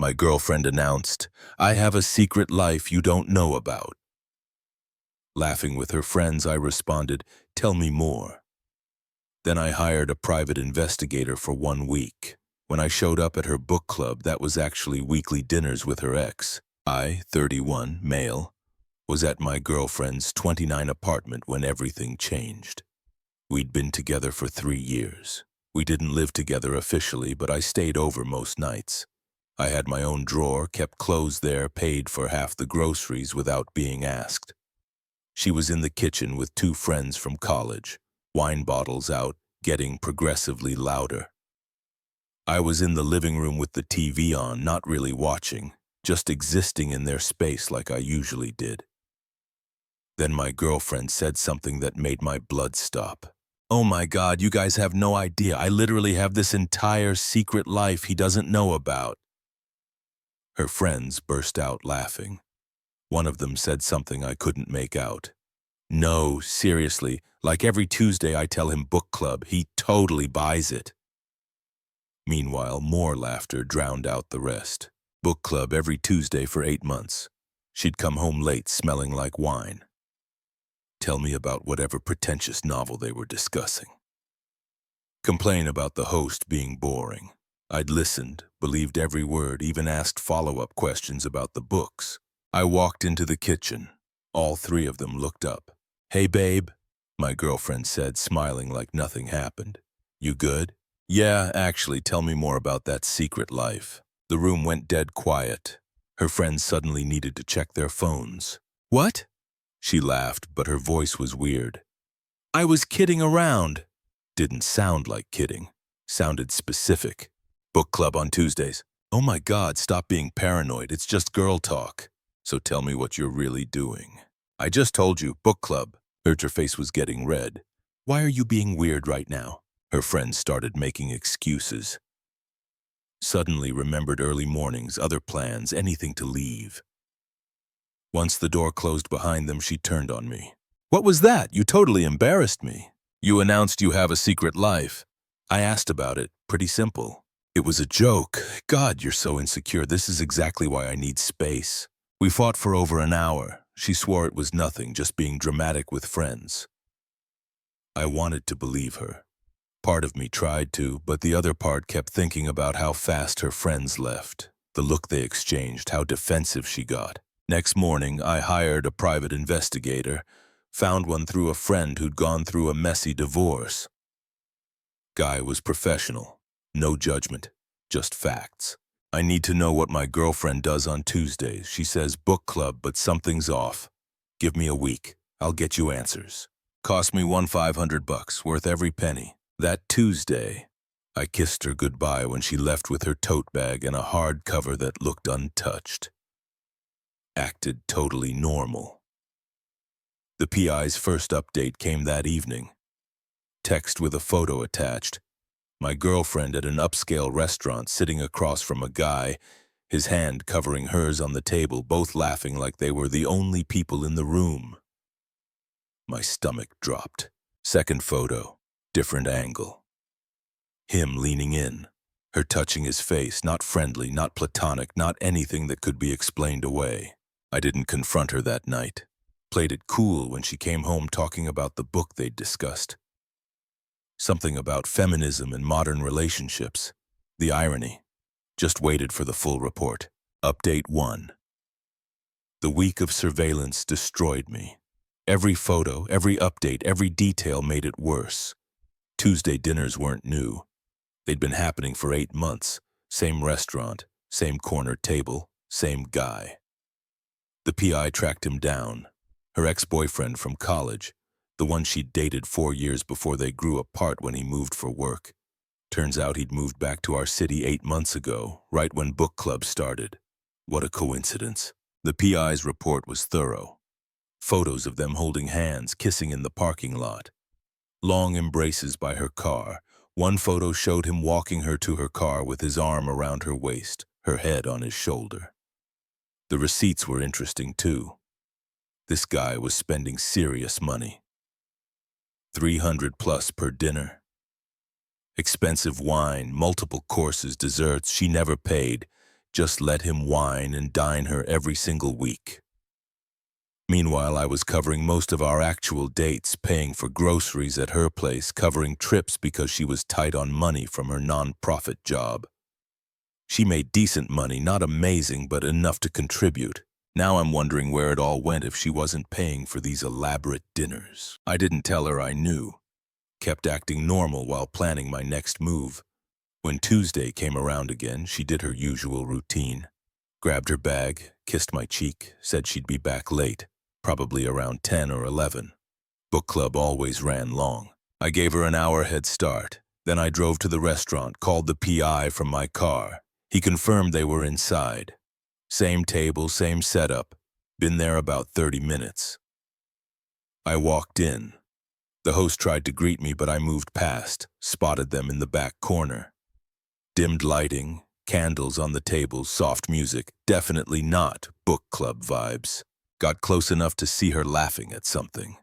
my girlfriend announced. "I have a secret life you don't know about." Laughing with her friends, I responded, "Tell me more." Then I hired a private investigator for 1 week. When I showed up at her book club, that was actually weekly dinners with her ex. I, 31, male, was at my girlfriend's 29 apartment when everything changed. We'd been together for 3 years. We didn't live together officially, but I stayed over most nights. I had my own drawer, kept clothes there, paid for half the groceries without being asked. She was in the kitchen with 2 friends from college, wine bottles out, getting progressively louder. I was in the living room with the TV on, not really watching, just existing in their space like I usually did. Then my girlfriend said something that made my blood stop. "Oh my God, you guys have no idea. I literally have this entire secret life he doesn't know about." Her friends burst out laughing. One of them said something I couldn't make out. "No, seriously, like every Tuesday I tell him book club, he totally buys it." Meanwhile, more laughter drowned out the rest. Book club every Tuesday for 8 months. She'd come home late smelling like wine. Tell me about whatever pretentious novel they were discussing. Complain about the host being boring. I'd listened, believed every word, even asked follow-up questions about the books. I walked into the kitchen. All 3 of them looked up. "Hey, babe," my girlfriend said, smiling like nothing happened. "You good?" "Yeah, actually, tell me more about that secret life." The room went dead quiet. Her friends suddenly needed to check their phones. "What?" She laughed, but her voice was weird. "I was kidding around." Didn't sound like kidding. Sounded specific. "Book club on Tuesdays." "Oh my God, stop being paranoid. It's just girl talk." "So tell me what you're really doing." "I just told you, book club." Her face was getting red. "Why are you being weird right now?" Her friends started making excuses. Suddenly remembered early mornings, other plans, anything to leave. Once the door closed behind them, she turned on me. "What was that? You totally embarrassed me." "You announced you have a secret life." I asked about it. Pretty simple. "It was a joke." "God, you're so insecure. This is exactly why I need space." We fought for over an hour. She swore it was nothing, just being dramatic with friends. I wanted to believe her. Part of me tried to, but the other part kept thinking about how fast her friends left, the look they exchanged, how defensive she got. Next morning, I hired a private investigator, found one through a friend who'd gone through a messy divorce. Guy was professional. No judgment, just facts. "I need to know what my girlfriend does on Tuesdays. She says book club, but something's off. Give me a week. I'll get you answers." Cost me $500, worth every penny. That Tuesday, I kissed her goodbye when she left with her tote bag and a hardcover that looked untouched. Acted totally normal. The PI's first update came that evening. Text with a photo attached. My girlfriend at an upscale restaurant sitting across from a guy, his hand covering hers on the table, both laughing like they were the only people in the room. My stomach dropped. Second photo, different angle. Him leaning in, her touching his face, not friendly, not platonic, not anything that could be explained away. I didn't confront her that night. Played it cool when she came home talking about the book they'd discussed. Something about feminism and modern relationships. The irony. Just waited for the full report. Update 1. The week of surveillance destroyed me. Every photo, every update, every detail made it worse. Tuesday dinners weren't new. They'd been happening for 8 months. Same restaurant, same corner table, same guy. The PI tracked him down. Her ex-boyfriend from college, the one she'd dated 4 years before they grew apart when he moved for work. Turns out he'd moved back to our city 8 months ago, right when book club started. What a coincidence. The PI's report was thorough. Photos of them holding hands, kissing in the parking lot. Long embraces by her car. One photo showed him walking her to her car with his arm around her waist, her head on his shoulder. The receipts were interesting too. This guy was spending serious money. $300+ per dinner. Expensive wine, multiple courses, desserts she never paid. Just let him wine and dine her every single week. Meanwhile, I was covering most of our actual dates, paying for groceries at her place, covering trips because she was tight on money from her non-profit job. She made decent money, not amazing, but enough to contribute. Now I'm wondering where it all went if she wasn't paying for these elaborate dinners. I didn't tell her I knew. Kept acting normal while planning my next move. When Tuesday came around again, she did her usual routine. Grabbed her bag, kissed my cheek, said she'd be back late, probably around 10 or 11. Book club always ran long. I gave her an hour head start. Then I drove to the restaurant, called the PI from my car. He confirmed they were inside. Same table, same setup. Been there about 30 minutes. I walked in. The host tried to greet me, but I moved past, spotted them in the back corner. Dimmed lighting, candles on the tables, soft music, definitely not book club vibes. Got close enough to see her laughing at something.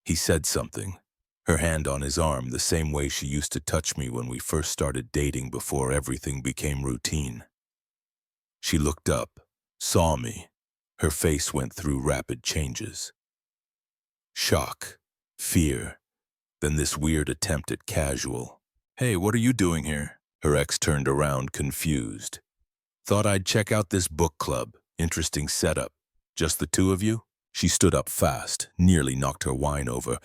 He said something, her hand on his arm, the same way she used to touch me when we first started dating before everything became routine. She looked up, saw me. Her face went through rapid changes. Shock, fear, then this weird attempt at casual. "Hey, what are you doing here?" Her ex turned around, confused. "Thought I'd check out this book club. Interesting setup. Just the two of you?" She stood up fast, nearly knocked her wine over.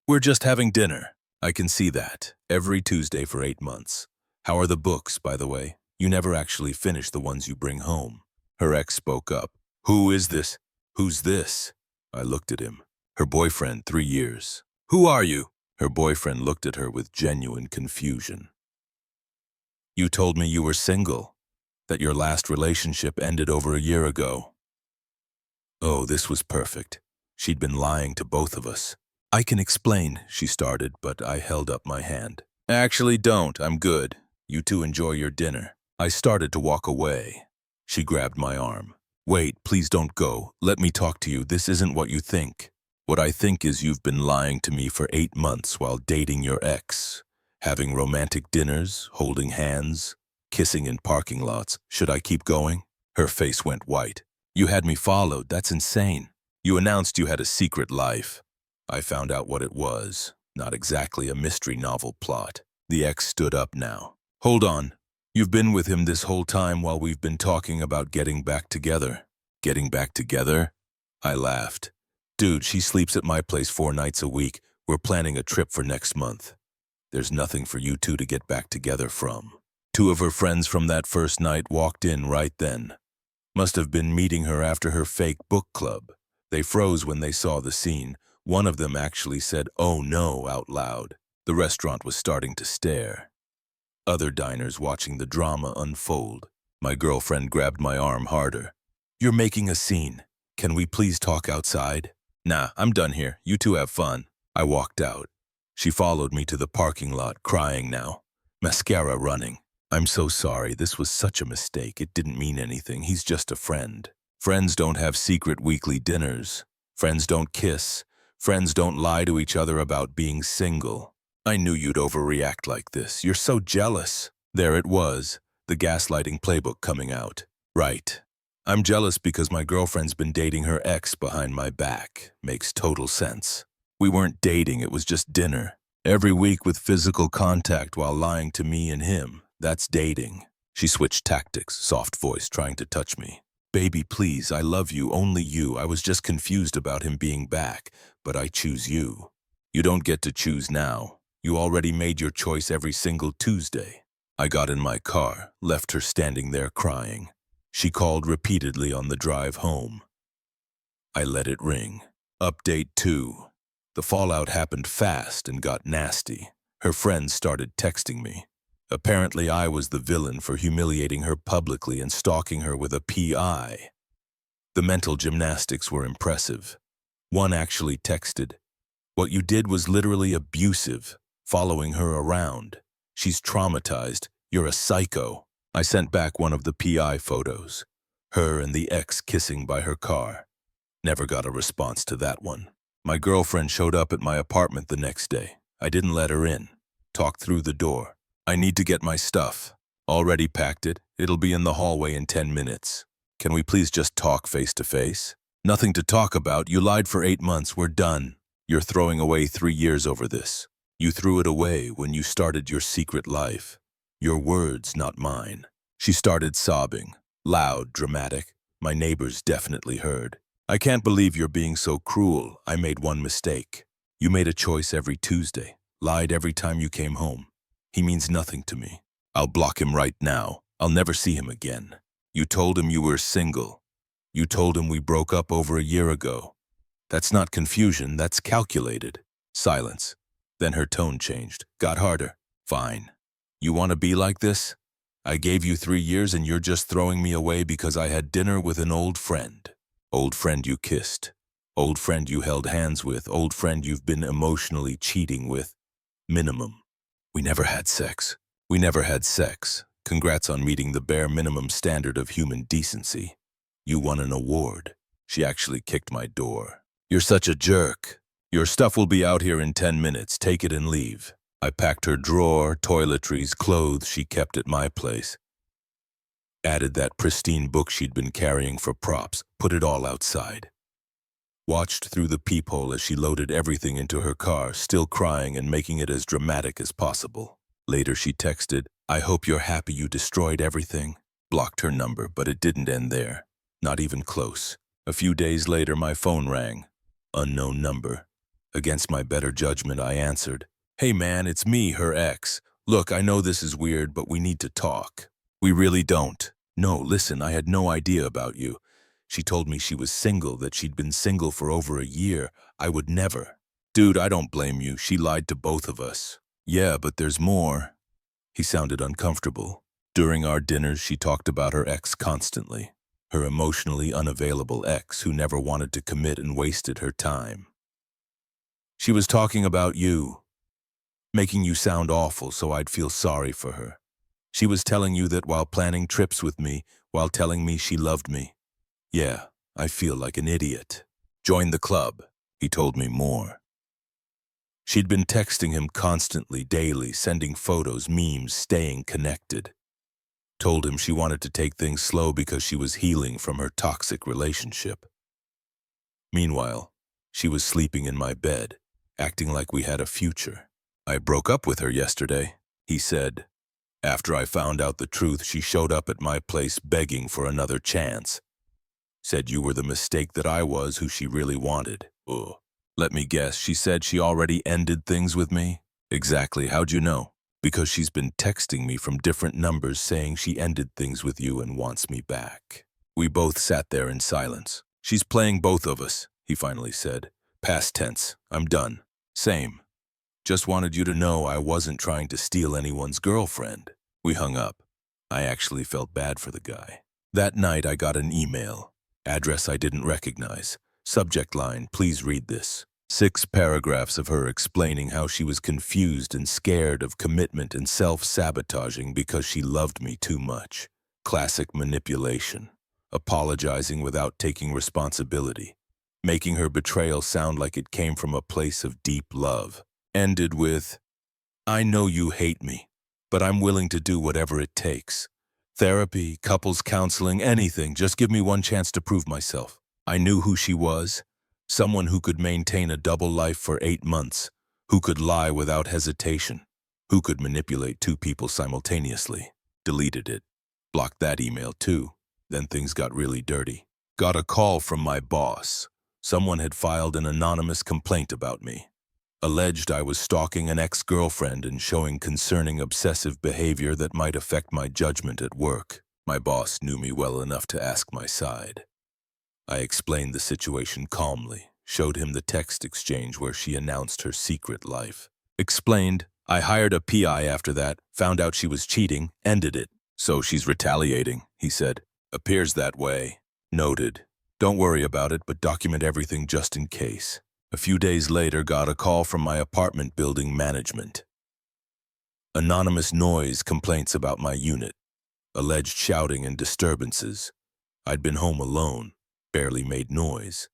We're just having dinner." "I can see that. Every Tuesday for 8 months. How are the books, by the way? You never actually finish the ones you bring home." Her ex spoke up. "Who is this?" "Who's this?" I looked at him. "Her boyfriend, 3 years." "Who are you?" Her boyfriend looked at her with genuine confusion. "You told me you were single, that your last relationship ended over a year ago." Oh, this was perfect. She'd been lying to both of us. "I can explain," she started, but I held up my hand. "Actually, don't. I'm good. You two enjoy your dinner." I started to walk away. She grabbed my arm. "Wait, please don't go. Let me talk to you. This isn't what you think. What I think is you've been lying to me for 8 months while dating your ex. Having romantic dinners, holding hands, kissing in parking lots. Should I keep going?" Her face went white. "You had me followed. That's insane. You announced you had a secret life." I found out what it was. Not exactly a mystery novel plot. The ex stood up now. "Hold on. You've been with him this whole time while we've been talking about getting back together." "Getting back together?" I laughed. "Dude, she sleeps at my place 4 nights a week. We're planning a trip for next month. There's nothing for you two to get back together from." 2 of her friends from that first night walked in right then. Must have been meeting her after her fake book club. They froze when they saw the scene. One of them actually said, "Oh no," out loud. The restaurant was starting to stare. Other diners watching the drama unfold. My girlfriend grabbed my arm harder. "You're making a scene. Can we please talk outside?" "Nah, I'm done here. You two have fun." I walked out. She followed me to the parking lot, crying now. Mascara running. "I'm so sorry. This was such a mistake. It didn't mean anything. He's just a friend. Friends don't have secret weekly dinners. Friends don't kiss. Friends don't lie to each other about being single. I knew you'd overreact like this. You're so jealous." There it was, the gaslighting playbook coming out. Right. I'm jealous because my girlfriend's been dating her ex behind my back. Makes total sense. We weren't dating, it was just dinner. Every week with physical contact while lying to me and him. That's dating. She switched tactics, soft voice, trying to touch me. "Baby, please, I love you, only you. I was just confused about him being back, but I choose you." "You don't get to choose now. You already made your choice every single Tuesday." I got in my car, left her standing there crying. She called repeatedly on the drive home. I let it ring. Update 2. The fallout happened fast and got nasty. Her friends started texting me. Apparently I was the villain for humiliating her publicly and stalking her with a PI. The mental gymnastics were impressive. One actually texted, "What you did was literally abusive, following her around. She's traumatized. You're a psycho." I sent back one of the PI photos. Her and the ex kissing by her car. Never got a response to that one. My girlfriend showed up at my apartment the next day. I didn't let her in. Talked through the door. "I need to get my stuff." Already packed it. It'll be in the hallway in 10 minutes. Can we please just talk face to face? Nothing to talk about. You lied for 8 months. We're done. You're throwing away 3 years over this. You threw it away when you started your secret life. Your words, not mine. She started sobbing. Loud, dramatic. My neighbors definitely heard. I can't believe you're being so cruel. I made one mistake. You made a choice every Tuesday. Lied every time you came home. He means nothing to me. I'll block him right now. I'll never see him again. You told him you were single. You told him we broke up over a year ago. That's not confusion, that's calculated. Silence. Then her tone changed, got harder. Fine. You want to be like this? I gave you 3 years and you're just throwing me away because I had dinner with an old friend. Old friend you kissed. Old friend you held hands with. Old friend you've been emotionally cheating with. Minimum. We never had sex. We never had sex. Congrats on meeting the bare minimum standard of human decency. You won an award. She actually kicked my door. You're such a jerk. Your stuff will be out here in 10 minutes. Take it and leave. I packed her drawer, toiletries, clothes she kept at my place. Added that pristine book she'd been carrying for props. Put it all outside. Watched through the peephole as she loaded everything into her car, still crying and making it as dramatic as possible. Later she texted, I hope you're happy you destroyed everything. Blocked her number, but it didn't end there. Not even close. A few days later, my phone rang. Unknown number. Against my better judgment, I answered. Hey man, it's me, her ex. Look, I know this is weird, but we need to talk. We really don't. No, listen, I had no idea about you. She told me she was single, that she'd been single for over a year. I would never. Dude, I don't blame you. She lied to both of us. Yeah, but there's more. He sounded uncomfortable. During our dinners, she talked about her ex constantly. Her emotionally unavailable ex who never wanted to commit and wasted her time. She was talking about you, making you sound awful so I'd feel sorry for her. She was telling you that while planning trips with me, while telling me she loved me. Yeah, I feel like an idiot. Join the club. He told me more. She'd been texting him constantly, daily, sending photos, memes, staying connected. Told him she wanted to take things slow because she was healing from her toxic relationship. Meanwhile, she was sleeping in my bed, acting like we had a future. I broke up with her yesterday, he said. After I found out the truth, she showed up at my place begging for another chance. Said you were the mistake that I was who she really wanted. Ugh. Let me guess, she said she already ended things with me? Exactly, how'd you know? Because she's been texting me from different numbers saying she ended things with you and wants me back. We both sat there in silence. She's playing both of us, he finally said. Past tense, I'm done. Same. Just wanted you to know I wasn't trying to steal anyone's girlfriend. We hung up. I actually felt bad for the guy. That night I got an email. Address I didn't recognize. Subject line, please read this. 6 paragraphs of her explaining how she was confused and scared of commitment and self-sabotaging because she loved me too much. Classic manipulation. Apologizing without taking responsibility. Making her betrayal sound like it came from a place of deep love. Ended with, I know you hate me, but I'm willing to do whatever it takes. Therapy, couples counseling, anything, just give me one chance to prove myself. I knew who she was, someone who could maintain a double life for 8 months, who could lie without hesitation, who could manipulate 2 people simultaneously. Deleted it. Blocked that email too. Then things got really dirty. Got a call from my boss. Someone had filed an anonymous complaint about me. Alleged I was stalking an ex-girlfriend and showing concerning obsessive behavior that might affect my judgment at work. My boss knew me well enough to ask my side. I explained the situation calmly, showed him the text exchange where she announced her secret life. Explained, I hired a PI after that, found out she was cheating, ended it. So she's retaliating, he said. Appears that way. Noted. Don't worry about it, but document everything just in case. A few days later, got a call from my apartment building management. Anonymous noise complaints about my unit. Alleged shouting and disturbances. I'd been home alone, barely made noise.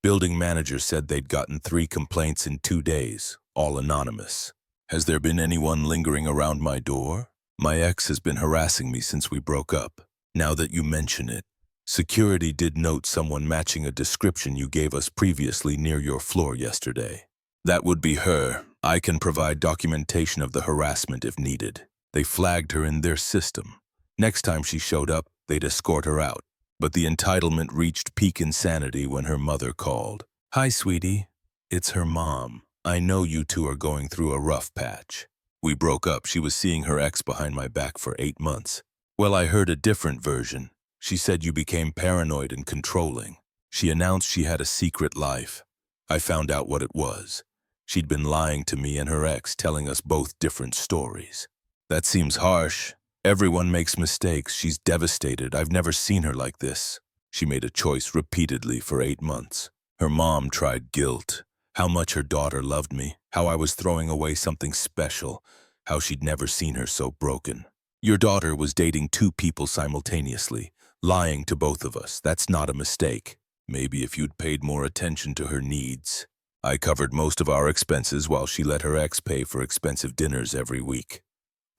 Building manager said they'd gotten 3 complaints in 2 days, all anonymous. Has there been anyone lingering around my door? My ex has been harassing me since we broke up. Now that you mention it, security did note someone matching a description you gave us previously near your floor yesterday. That would be her. I can provide documentation of the harassment if needed. They flagged her in their system. Next time she showed up, they'd escort her out. But the entitlement reached peak insanity when her mother called. "Hi, sweetie. It's her mom. I know you two are going through a rough patch. We broke up. She was seeing her ex behind my back for 8 months. Well, I heard a different version. She said you became paranoid and controlling. She announced she had a secret life. I found out what it was. She'd been lying to me and her ex, telling us both different stories." "That seems harsh. Everyone makes mistakes. She's devastated. I've never seen her like this." She made a choice repeatedly for 8 months. Her mom tried guilt. How much her daughter loved me. How I was throwing away something special. How she'd never seen her so broken. "Your daughter was dating 2 people simultaneously, lying to both of us. That's not a mistake. Maybe if you'd paid more attention to her needs. I covered most of our expenses while she let her ex pay for expensive dinners every week.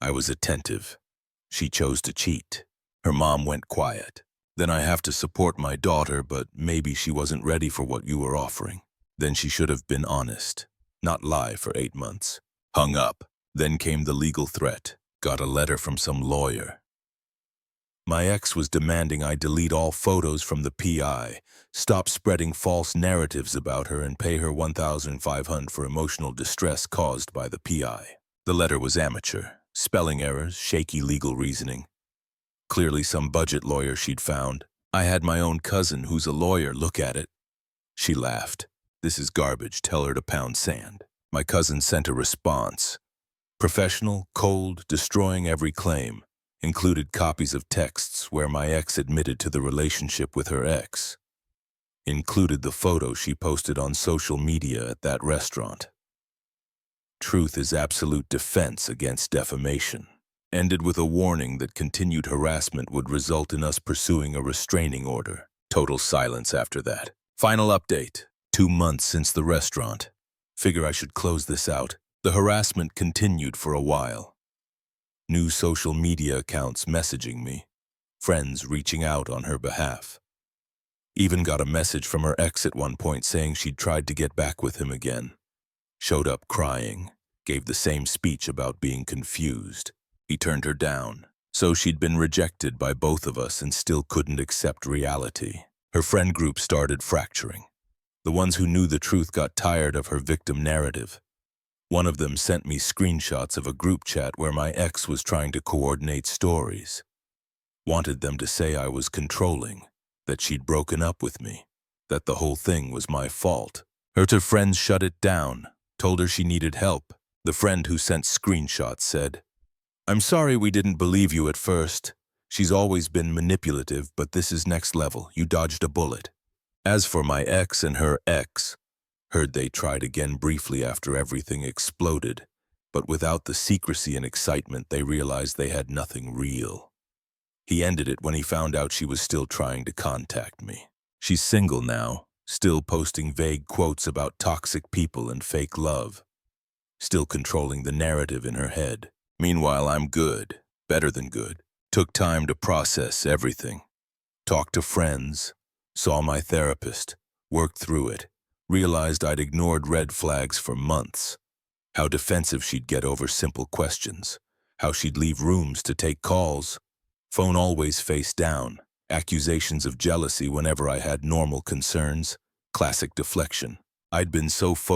I was attentive. She chose to cheat. Her mom went quiet. Then I have to support my daughter, but maybe she wasn't ready for what you were offering. Then she should have been honest, not lie for 8 months. Hung up. Then came the legal threat. Got a letter from some lawyer. My ex was demanding I delete all photos from the PI, stop spreading false narratives about her, and pay her $1,500 for emotional distress caused by the PI. The letter was amateur. Spelling errors, shaky legal reasoning. Clearly some budget lawyer she'd found. I had my own cousin who's a lawyer look at it. She laughed. "This is garbage. Tell her to pound sand." My cousin sent a response. Professional, cold, destroying every claim. Included copies of texts where my ex admitted to the relationship with her ex. Included the photo she posted on social media at that restaurant. Truth is absolute defense against defamation. Ended with a warning that continued harassment would result in us pursuing a restraining order. Total silence after that. Final update. 2 months since the restaurant. Figure I should close this out. The harassment continued for a while. New social media accounts messaging me. Friends reaching out on her behalf. Even got a message from her ex at one point saying she'd tried to get back with him again. Showed up crying. Gave the same speech about being confused. He turned her down. So she'd been rejected by both of us and still couldn't accept reality. Her friend group started fracturing. The ones who knew the truth got tired of her victim narrative. One of them sent me screenshots of a group chat where my ex was trying to coordinate stories. Wanted them to say I was controlling, that she'd broken up with me, that the whole thing was my fault. Her two friends shut it down, told her she needed help. The friend who sent screenshots said, "I'm sorry we didn't believe you at first. She's always been manipulative, but this is next level. You dodged a bullet." As for my ex and her ex, heard they tried again briefly after everything exploded, but without the secrecy and excitement they realized they had nothing real. He ended it when he found out she was still trying to contact me. She's single now, still posting vague quotes about toxic people and fake love. Still controlling the narrative in her head. Meanwhile, I'm good, better than good. Took time to process everything. Talked to friends, saw my therapist, worked through it, realized I'd ignored red flags for months. How defensive she'd get over simple questions. How she'd leave rooms to take calls. Phone always face down. Accusations of jealousy whenever I had normal concerns. Classic deflection. I'd been so focused